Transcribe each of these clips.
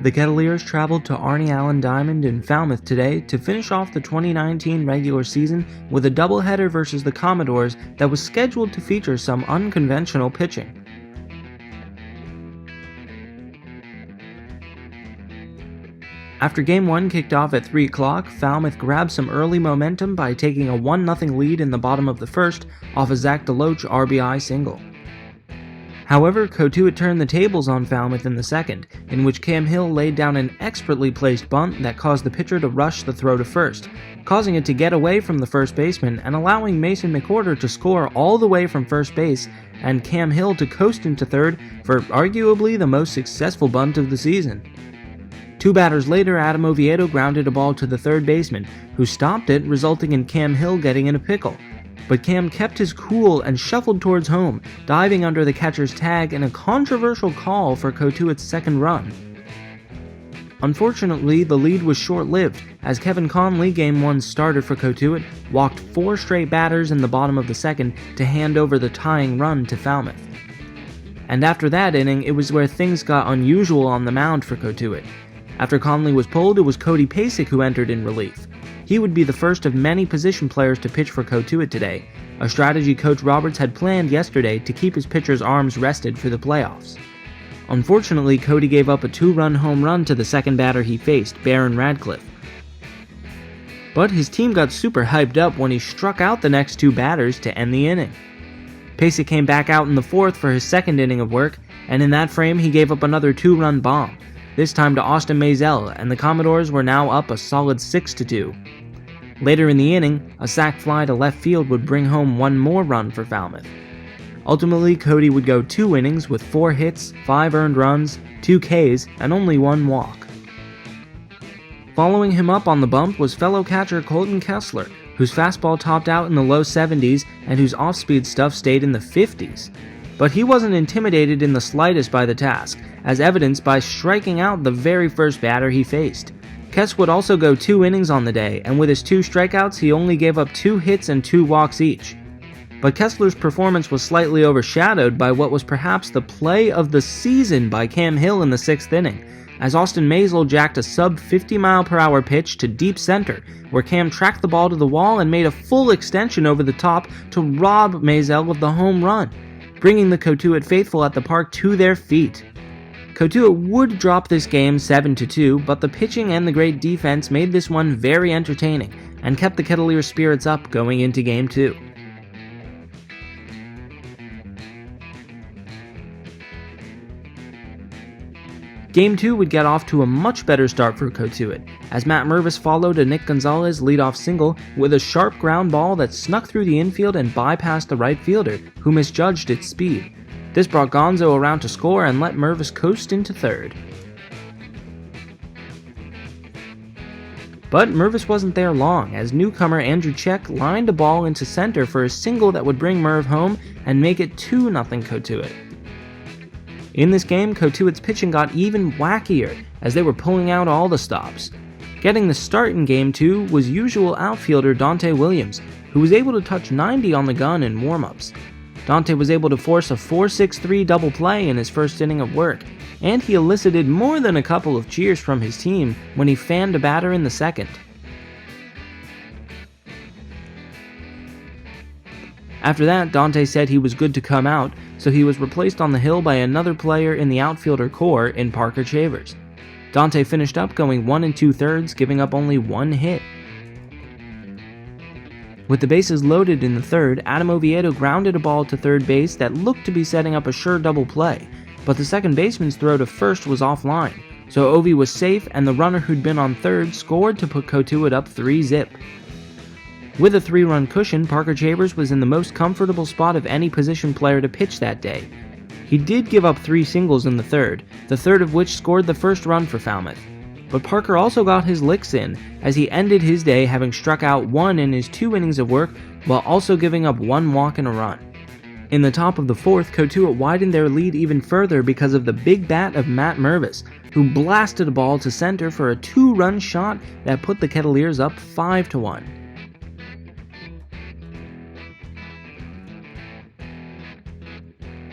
The Kettleers traveled to Arnie Allen Diamond in Falmouth today to finish off the 2019 regular season with a doubleheader versus the Commodores that was scheduled to feature some unconventional pitching. After Game 1 kicked off at 3 o'clock, Falmouth grabbed some early momentum by taking a 1-0 lead in the bottom of the first off a Zach DeLoach RBI single. However, Cotuit turned the tables on Falmouth in the second, in which Cam Hill laid down an expertly placed bunt that caused the pitcher to rush the throw to first, causing it to get away from the first baseman and allowing Mason McWhorter to score all the way from first base and Cam Hill to coast into third for arguably the most successful bunt of the season. 2 batters later, Adam Oviedo grounded a ball to the third baseman, who stopped it, resulting in Cam Hill getting in a pickle. But Cam kept his cool and shuffled towards home, diving under the catcher's tag in a controversial call for Cotuit's second run. Unfortunately, the lead was short-lived, as Kevin Conley, Game 1's starter for Cotuit, walked 4 straight batters in the bottom of the second to hand over the tying run to Falmouth. And after that inning, it was where things got unusual on the mound for Cotuit. After Conley was pulled, it was Cody Pasek who entered in relief. He would be the first of many position players to pitch for Cotuit today, a strategy Coach Roberts had planned yesterday to keep his pitchers' arms rested for the playoffs. Unfortunately, Cody gave up a 2-run home run to the second batter he faced, Barron Radcliffe. But his team got super hyped up when he struck out the next 2 batters to end the inning. Pasek came back out in the fourth for his second inning of work, and in that frame he gave up another 2-run bomb, this time to Austin Maisel, and the Commodores were now up a solid 6-2. Later in the inning, a sac fly to left field would bring home one more run for Falmouth. Ultimately, Cody would go 2 innings with 4 hits, 5 earned runs, 2 Ks, and only 1 walk. Following him up on the bump was fellow catcher Colton Kessler, whose fastball topped out in the low 70s and whose off-speed stuff stayed in the 50s. But he wasn't intimidated in the slightest by the task, as evidenced by striking out the very first batter he faced. Kess would also go 2 innings on the day, and with his 2 strikeouts he only gave up 2 hits and 2 walks each. But Kessler's performance was slightly overshadowed by what was perhaps the play of the season by Cam Hill in the 6th inning, as Austin Maisel jacked a sub-50-mile-per-hour pitch to deep center, where Cam tracked the ball to the wall and made a full extension over the top to rob Maisel of the home run, bringing the Cotuit faithful at the park to their feet. Cotuit would drop this game 7-2, but the pitching and the great defense made this one very entertaining and kept the Kettleers' spirits up going into Game 2. Game 2 would get off to a much better start for Cotuit, as Matt Mervis followed a Nick Gonzalez leadoff single with a sharp ground ball that snuck through the infield and bypassed the right fielder, who misjudged its speed. This brought Gonzo around to score and let Mervis coast into third. But Mervis wasn't there long, as newcomer Andrew Check lined a ball into center for a single that would bring Merv home and make it 2-0 Cotuit. In this game, Cotuit's pitching got even wackier, as they were pulling out all the stops. Getting the start in Game 2 was usual outfielder Dante Williams, who was able to touch 90 on the gun in warm-ups. Dante was able to force a 4-6-3 double play in his first inning of work, and he elicited more than a couple of cheers from his team when he fanned a batter in the second. After that, Dante said he was good to come out, so he was replaced on the hill by another player in the outfielder core in Parker Chavers. Dante finished up going 1 2/3, giving up only 1 hit. With the bases loaded in the third, Adam Oviedo grounded a ball to third base that looked to be setting up a sure double play, but the second baseman's throw to first was offline, so Ovi was safe and the runner who'd been on third scored to put Cotuit up 3-0. With a 3-run cushion, Parker Chavers was in the most comfortable spot of any position player to pitch that day. He did give up 3 singles in the third of which scored the first run for Falmouth. But Parker also got his licks in, as he ended his day having struck out 1 in his 2 innings of work, while also giving up 1 walk and a run. In the top of the fourth, Cotuit widened their lead even further because of the big bat of Matt Mervis, who blasted a ball to center for a 2-run shot that put the Kettleers up 5-1.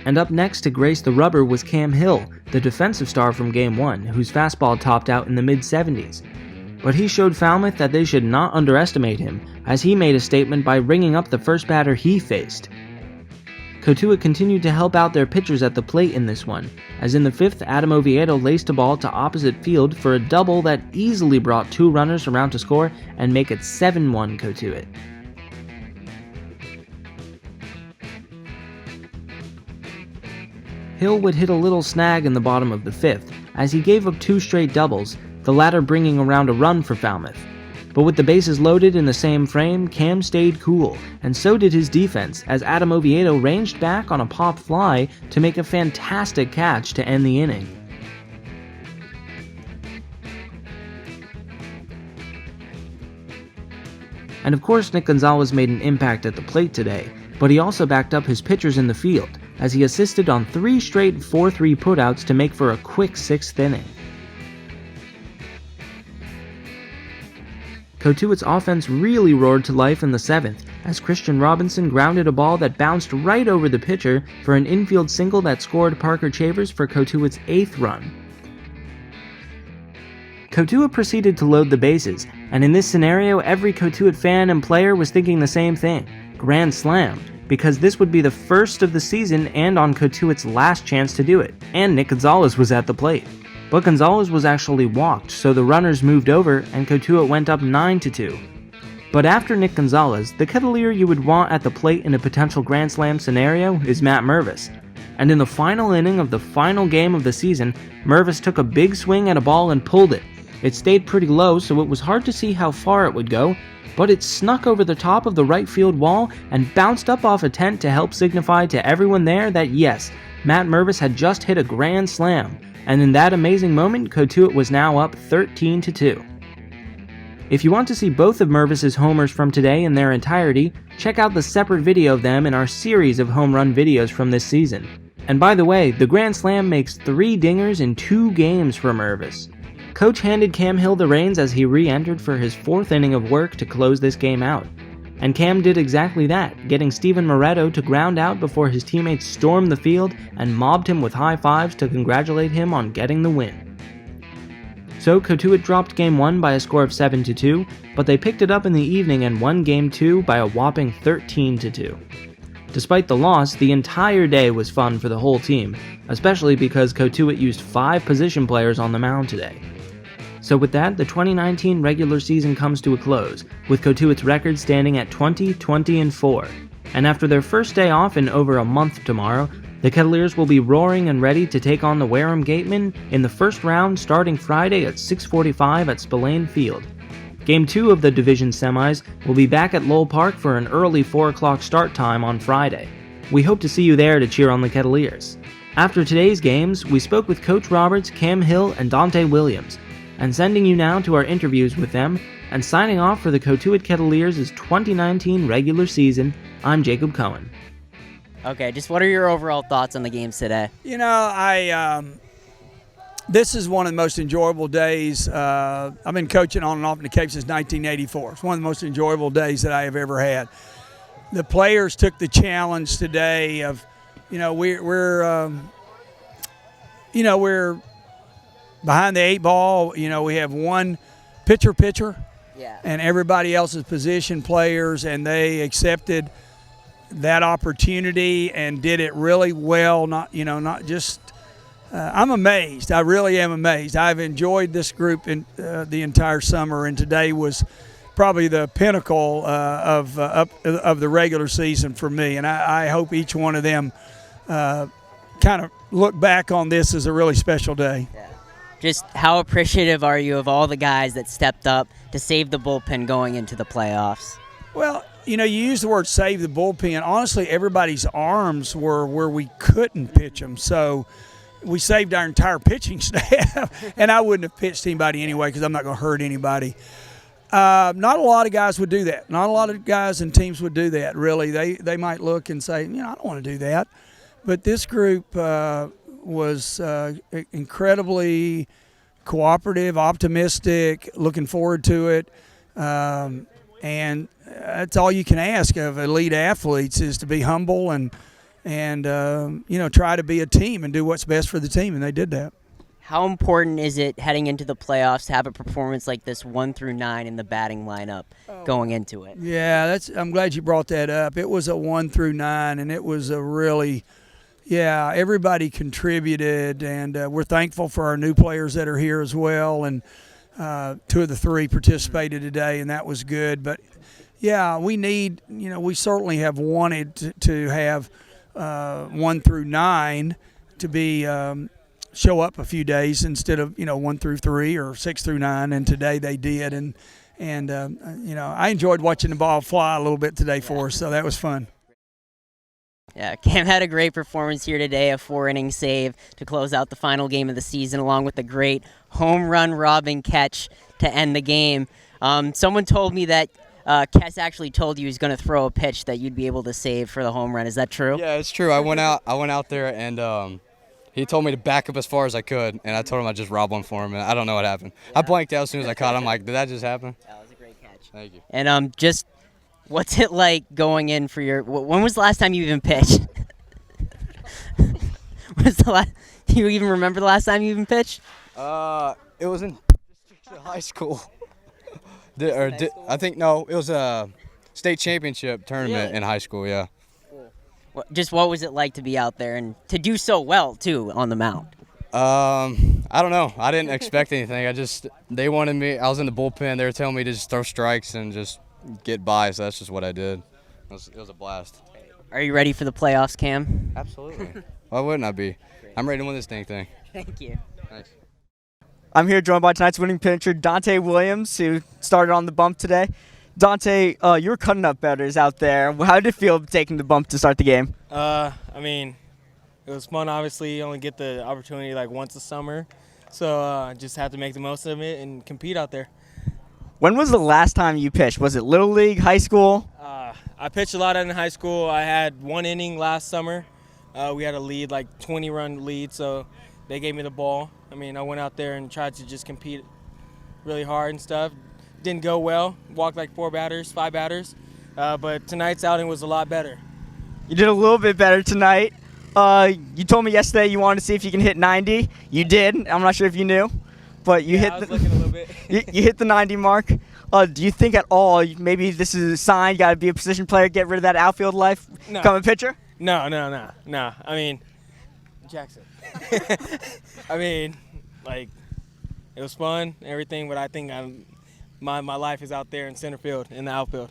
And up next to grace the rubber was Cam Hill, the defensive star from Game 1, whose fastball topped out in the mid-70s. But he showed Falmouth that they should not underestimate him, as he made a statement by ringing up the first batter he faced. Cotuit continued to help out their pitchers at the plate in this one, as in the 5th, Adam Oviedo laced a ball to opposite field for a double that easily brought 2 runners around to score and make it 7-1 Cotuit. Hill would hit a little snag in the bottom of the 5th, as he gave up 2 straight doubles, the latter bringing around a run for Falmouth. But with the bases loaded in the same frame, Cam stayed cool, and so did his defense, as Adam Oviedo ranged back on a pop fly to make a fantastic catch to end the inning. And of course, Nick Gonzalez made an impact at the plate today, but he also backed up his pitchers in the field, as he assisted on 3 straight 4-3 putouts to make for a quick 6th inning. Cotuit's offense really roared to life in the 7th, as Christian Robinson grounded a ball that bounced right over the pitcher for an infield single that scored Parker Chavers for Cotuit's 8th run. Cotuit proceeded to load the bases, and in this scenario every Cotuit fan and player was thinking the same thing: grand slam, because this would be the first of the season and on Cotuit's last chance to do it, and Nick Gonzalez was at the plate. But Gonzalez was actually walked, so the runners moved over and Cotuit went up 9-2. But after Nick Gonzalez, the Kettleer you would want at the plate in a potential Grand Slam scenario is Matt Mervis. And in the final inning of the final game of the season, Mervis took a big swing at a ball and pulled it. It stayed pretty low, so it was hard to see how far it would go, but it snuck over the top of the right field wall and bounced up off a tent to help signify to everyone there that yes, Matt Mervis had just hit a grand slam. And in that amazing moment, Cotuit was now up 13-2. If you want to see both of Mervis's homers from today in their entirety, check out the separate video of them in our series of home run videos from this season. And by the way, the Grand Slam makes 3 dingers in 2 games for Mervis. Coach handed Cam Hill the reins as he re-entered for his 4th inning of work to close this game out. And Cam did exactly that, getting Steven Moretto to ground out before his teammates stormed the field and mobbed him with high fives to congratulate him on getting the win. So Cotuit dropped Game 1 by a score of 7-2, but they picked it up in the evening and won Game 2 by a whopping 13-2. Despite the loss, the entire day was fun for the whole team, especially because Cotuit used 5 position players on the mound today. So with that, the 2019 regular season comes to a close, with Cotuit's record standing at 20-20-4. And after their first day off in over a month tomorrow, the Kettleers will be roaring and ready to take on the Wareham Gatemen in the first round starting Friday at 6:45 at Spillane Field. Game 2 of the division semis will be back at Lowell Park for an early 4 o'clock start time on Friday. We hope to see you there to cheer on the Kettleers. After today's games, we spoke with Coach Roberts, Cam Hill, and Dante Williams, and sending you now to our interviews with them, and signing off for the Cotuit Kettleers' 2019 regular season, I'm Jacob Cohen. Okay, just what are your overall thoughts on the games today? You know, this is one of the most enjoyable days. I've been coaching on and off in the Cape since 1984. It's one of the most enjoyable days that I have ever had. The players took the challenge today of, we're behind the 8 ball. We have one pitcher, and everybody else is position players, and they accepted that opportunity and did it really well. Not just. I'm amazed. I really am amazed. I've enjoyed this group in the entire summer, and today was probably the pinnacle of the regular season for me. And I hope each one of them kind of look back on this as a really special day. Yeah. Just how appreciative are you of all the guys that stepped up to save the bullpen going into the playoffs? Well, you use the word save the bullpen. Honestly, everybody's arms were where we couldn't pitch them. So we saved our entire pitching staff. And I wouldn't have pitched anybody anyway because I'm not going to hurt anybody. Not a lot of guys would do that. Not a lot of guys and teams would do that, really. They might look and say, I don't want to do that. But this group was incredibly cooperative, optimistic, looking forward to it. And that's all you can ask of elite athletes is to be humble and and try to be a team and do what's best for the team, and they did that. How important is it heading into the playoffs to have a performance like this 1 through 9 in the batting lineup going into it? Yeah, I'm glad you brought that up. It was a 1 through 9, and it was a really, everybody contributed, and we're thankful for our new players that are here as well, and 2 of the 3 participated today, and that was good. But, we certainly have wanted to have 1 through 9 to be show up a few days instead of 1 through 3 or 6 through 9, and today they did, and I enjoyed watching the ball fly a little bit today for us, so that was fun. Yeah, Cam had a great performance here today, a 4-inning save to close out the final game of the season, along with a great home run robbing catch to end the game. Someone told me that Kess actually told you he was going to throw a pitch that you'd be able to save for the home run. Is that true? Yeah, it's true. I went out there and he told me to back up as far as I could, and I told him I'd just rob one for him, and I don't know what happened. Yeah. I blanked out as soon as I caught it. I'm like, did that just happen? That was a great catch. Thank you. And just what's it like going in for your – when was the last time you even pitched? Do you even remember the last time you even pitched? It was in high school. I think, no, it was a state championship tournament in high school, yeah. Just what was it like to be out there and to do so well, too, on the mound? I don't know. I didn't expect anything. They wanted me. I was in the bullpen. They were telling me to just throw strikes and just get by, so that's just what I did. It was a blast. Are you ready for the playoffs, Cam? Absolutely. Why wouldn't I be? I'm ready to win this dang thing. Thank you. Thanks. I'm here joined by tonight's winning pitcher, Dante Williams, who started on the bump today. Dante, you were cutting up batters out there. How did it feel taking the bump to start the game? It was fun. Obviously, you only get the opportunity like once a summer, so just have to make the most of it and compete out there. When was the last time you pitched? Was it Little League, high school? I pitched a lot in high school. I had 1 inning last summer. We had a lead, like 20-run lead, so they gave me the ball. I went out there and tried to just compete really hard and stuff. Didn't go well. Walked like 5 batters. But tonight's outing was a lot better. You did a little bit better tonight. You told me yesterday you wanted to see if you can hit 90. You did. I'm not sure if you knew, but you hit. I was looking a little bit. you hit the 90 mark. Do you think at all maybe this is a sign you got to be a position player, get rid of that outfield life, become a pitcher? No. Jackson. It was fun, everything, but I think my life is out there in center field, in the outfield.